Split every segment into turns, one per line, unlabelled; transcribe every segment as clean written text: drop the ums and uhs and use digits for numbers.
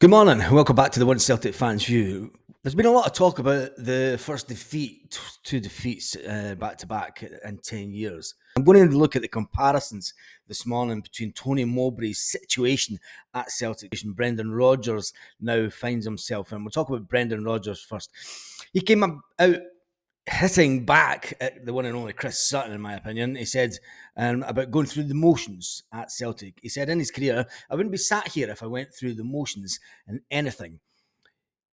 Good morning. Welcome back to the One Celtic Fans View. There's been a lot of talk about the first defeat, two defeats back to back in 10 years. I'm going to look at the comparisons this morning between Tony Mowbray's situation at Celtic and Brendan Rodgers now finds himself in. We'll talk about Brendan Rodgers first. He came out hitting back at the one and only Chris Sutton, in my opinion. He said about going through the motions at Celtic. He said in his career, I wouldn't be sat here if I went through the motions in anything.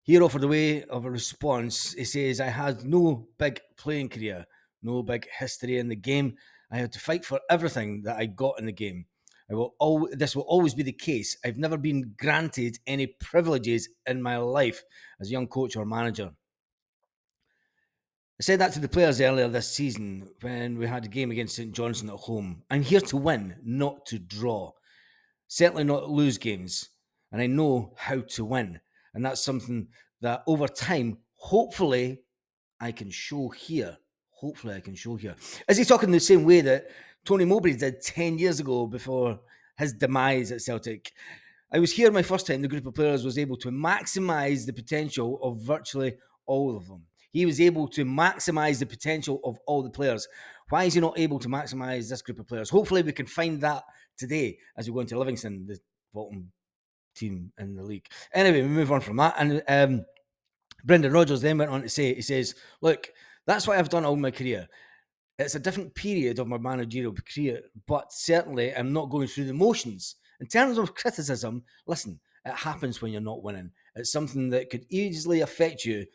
He offered a way of a response. He says, I had no big playing career, no big history in the game. I had to fight for everything that I got in the game. This will always be the case. I've never been granted any privileges in my life as a young coach or manager. I said that to the players earlier this season when we had a game against St Johnstone at home. I'm here to win, not to draw. Certainly not lose games. And I know how to win. And that's something that over time, hopefully, I can show here. Is he talking the same way that Tony Mowbray did 10 years ago before his demise at Celtic? I was here my first time. The group of players was able to maximise the potential of virtually all of them. He was able to maximise the potential of all the players. Why is he not able to maximise this group of players? Hopefully we can find that today as we go into Livingston, the bottom team in the league. Anyway, we move on from that. And Brendan Rodgers then went on to say, he says, look, that's what I've done all my career. It's a different period of my managerial career, but certainly I'm not going through the motions. In terms of criticism, listen, it happens when you're not winning. It's something that could easily affect you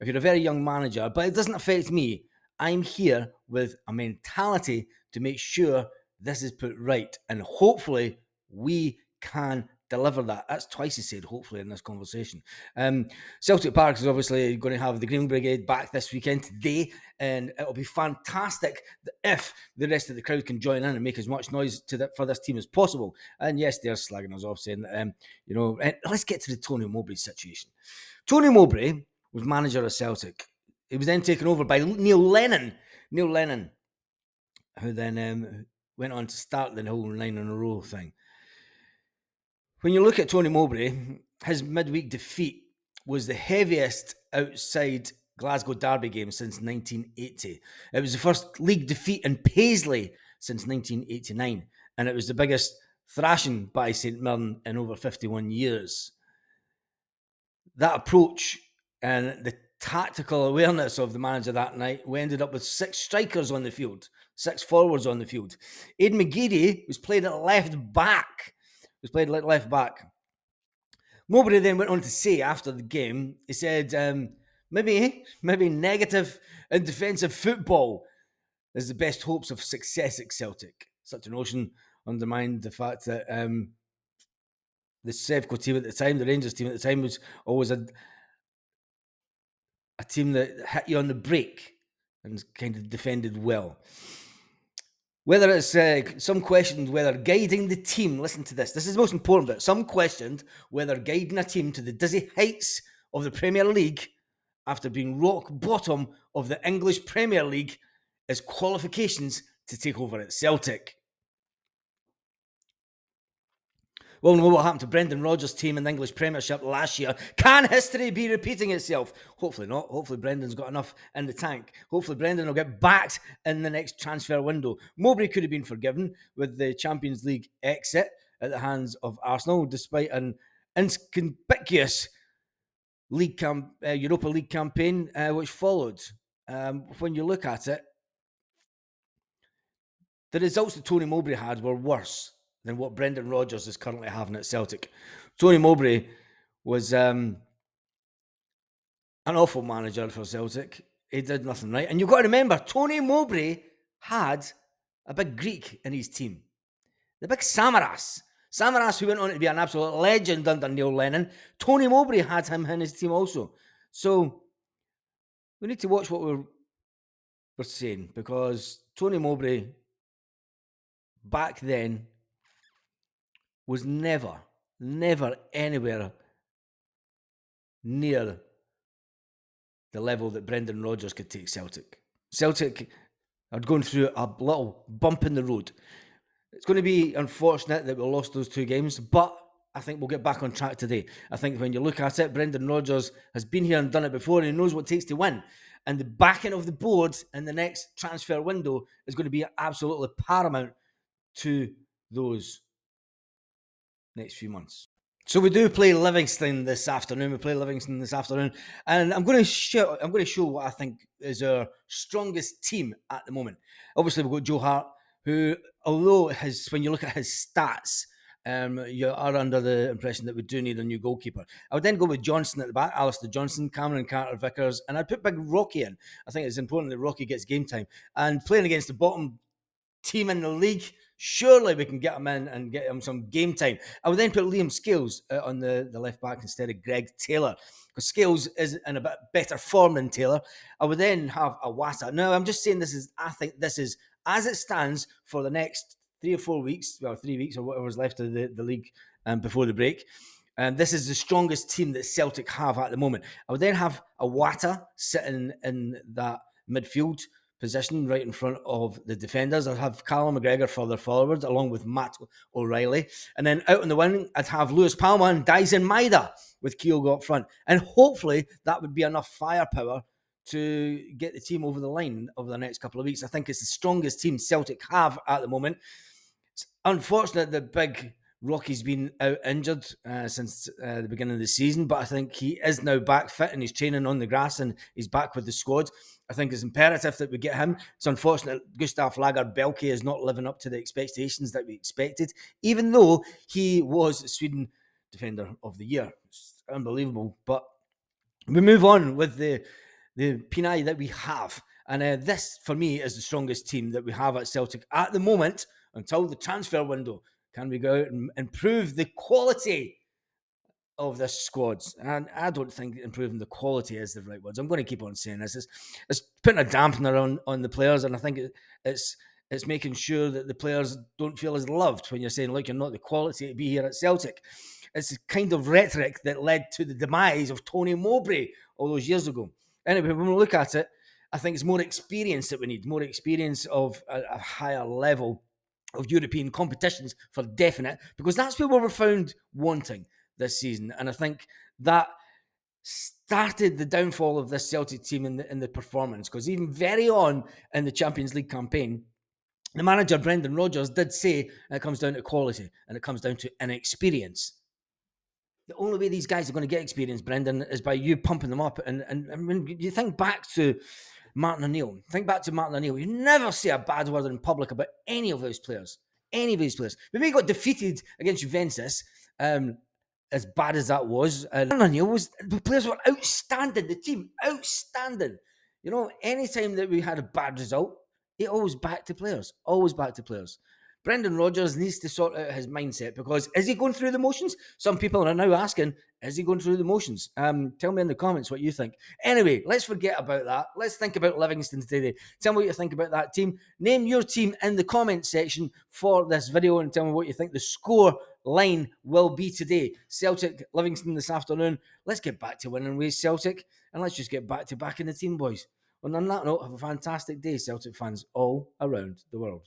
if you're a very young manager, but it doesn't affect me. I'm here with a mentality to make sure this is put right, and hopefully we can deliver that. That's twice he said hopefully in this conversation. Celtic Park is obviously going to have the Green Brigade back this weekend today, and it'll be fantastic if the rest of the crowd can join in and make as much noise for this team as possible. And yes, they're slagging us off, saying that, let's get to the Tony Mowbray situation. Tony Mowbray was manager of Celtic. He was then taken over by Neil Lennon, who then went on to start the whole 9 in a row thing. When you look at Tony Mowbray, his midweek defeat was the heaviest outside Glasgow Derby game since 1980. It was the first league defeat in Paisley since 1989, and it was the biggest thrashing by St Mirren in over 51 years. That approach and the tactical awareness of the manager that night, we ended up with 6 strikers on the field, 6 forwards on the field. Aidan McGeady was played at left back. Mowbray then went on to say after the game, he said, maybe negative and defensive football is the best hopes of success at Celtic. Such a notion undermined the fact that the Sevco team at the time, the Rangers team at the time, was always a team that hit you on the break and kind of defended well. Whether it's some questioned whether guiding the team, listen to this is the most important bit. Some questioned whether guiding a team to the dizzy heights of the Premier League after being rock bottom of the English Premier League is qualifications to take over at Celtic. Well, we know what happened to Brendan Rodgers' team in the English Premiership last year. Can history be repeating itself? Hopefully not. Hopefully Brendan's got enough in the tank. Hopefully Brendan will get backed in the next transfer window. Mowbray could have been forgiven with the Champions League exit at the hands of Arsenal, despite an inconspicuous Europa League campaign which followed. When you look at it, the results that Tony Mowbray had were worse than what Brendan Rodgers is currently having at Celtic. Tony Mowbray was an awful manager for Celtic. He did nothing right. And you've got to remember, Tony Mowbray had a big Greek in his team. The big Samaras. Samaras, who went on to be an absolute legend under Neil Lennon. Tony Mowbray had him in his team also. So we need to watch what we're saying, because Tony Mowbray back then was never anywhere near the level that Brendan Rodgers could take Celtic. Celtic are going through a little bump in the road. It's going to be unfortunate that we lost those 2 games, but I think we'll get back on track today. I think when you look at it, Brendan Rodgers has been here and done it before, and he knows what it takes to win. And the backing of the board in the next transfer window is going to be absolutely paramount to those next few months. So we do play Livingston this afternoon. And I'm going to show what I think is our strongest team at the moment. Obviously, we've got Joe Hart, who, although when you look at his stats, you are under the impression that we do need a new goalkeeper. I would then go with Johnson at the back, Alistair Johnson, Cameron Carter-Vickers, and I'd put Big Rocky in. I think it's important that Rocky gets game time. And playing against the bottom team in the league, surely we can get him in and get him some game time. I would then put Liam Scales on the left back instead of Greg Taylor, because Scales is in a bit better form than Taylor. I would then have Awata. Now, I'm just saying I think this is, as it stands, for the next 3 or 4 weeks, 3 weeks or whatever's left of the league before the break. And this is the strongest team that Celtic have at the moment. I would then have Awata sitting in that midfield position right in front of the defenders. I'd have Callum McGregor further forward along with Matt O'Reilly. And then out on the wing, I'd have Lewis Palmer and Dyson Maida with Kyogo up front. And hopefully that would be enough firepower to get the team over the line over the next couple of weeks. I think it's the strongest team Celtic have at the moment. It's unfortunate that Big Rocky's been out injured since the beginning of the season, but I think he is now back fit and he's training on the grass and he's back with the squad. I think it's imperative that we get him. It's unfortunate Gustav Lagerbielke is not living up to the expectations that we expected, even though he was Sweden Defender of the Year. It's unbelievable. But we move on with the Pinay that we have. And this, for me, is the strongest team that we have at Celtic at the moment until the transfer window. Can we go out and improve the quality of this squad? And I don't think improving the quality is the right words. I'm going to keep on saying this. It's putting a dampener on the players, and I think it's making sure that the players don't feel as loved when you're saying, look, you're not the quality to be here at Celtic. It's the kind of rhetoric that led to the demise of Tony Mowbray all those years ago. Anyway, when we look at it, I think it's more experience that we need, more experience of a higher level of European competitions for definite, because that's where we were found wanting this season. And I think that started the downfall of this Celtic team in the performance, because even very on in the Champions League campaign, the manager, Brendan Rodgers, did say it comes down to quality and it comes down to inexperience. The only way these guys are going to get experience, Brendan, is by you pumping them up. And when you think back to Martin O'Neill. Think back to Martin O'Neill. You never say a bad word in public about any of those players. Any of these players. Maybe he got defeated against Juventus, as bad as that was. Martin O'Neill the players were outstanding. The team, outstanding. You know, anytime that we had a bad result, it always back to players. Always back to players. Brendan Rodgers needs to sort out his mindset, because is he going through the motions? Some people are now asking, is he going through the motions? Tell me in the comments what you think. Anyway, let's forget about that. Let's think about Livingston today. Tell me what you think about that team. Name your team in the comment section for this video and tell me what you think the score line will be today. Celtic, Livingston this afternoon. Let's get back to winning ways, Celtic, and let's just get back to backing the team, boys. And on that note, have a fantastic day, Celtic fans all around the world.